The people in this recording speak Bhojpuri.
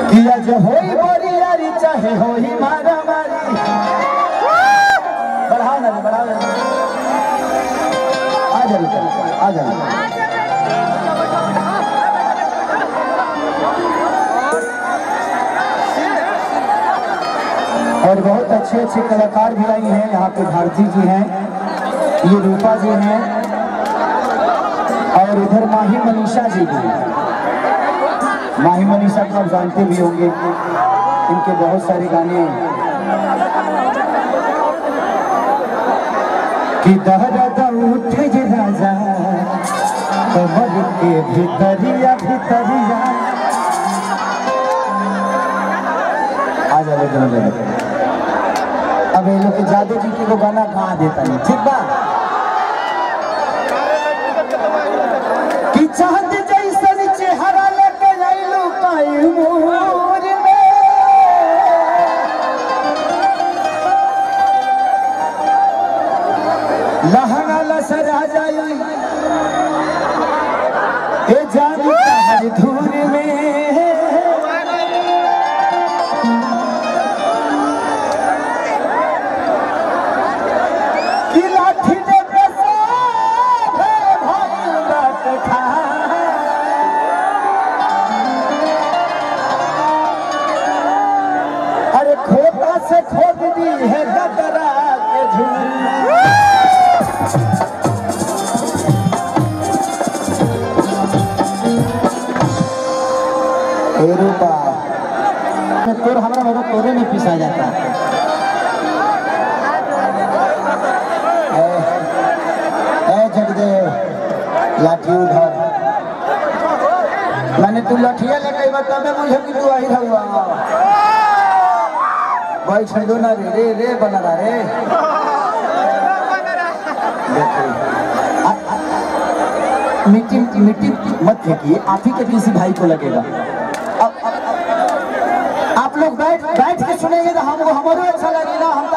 किया जो होई बोरी यारी चाहे होई मारा मारी। बढ़ाओ ना, बढ़ाओ ना, आ जाइए, आ जाइए। और बहुत अच्छे अच्छे कलाकार भी आई हैं यहाँ पे। भारती जी हैं, ये रूपा जी हैं, और इधर माही मनीषा जी भी हैं। माही मनीषा को आप जानते भी होंगे, इनके बहुत सारे गाने कि दहरा उठे जे राजा कमर के भितरिया भितरिया। आ जाए अब ये लोग के जादू जी के को गाना गा देता है, ठीक बा। कि चांद जैसन चेहरा लेके आइलू कैमूर में, लहंगा लसरा जाई ए जानी हर धूर में। अरे खोटा से खोद दी है गदरा के झूला। रूपा तोर हमारा मेरा तोरे में पिसा जाता है। जगदेव लाठी उधर, मैंने तू लठिया लेके बता मैं मुझे कि तू आई हुआ भाई छो ना रे रे रे बना रहा रे। मिट्टी मिट्टी मत फेंकिए, आप ही के किसी भाई को लगेगा। आप लोग बैठ के सुनेंगे तो हमको हमारे अच्छा लगेगा। हम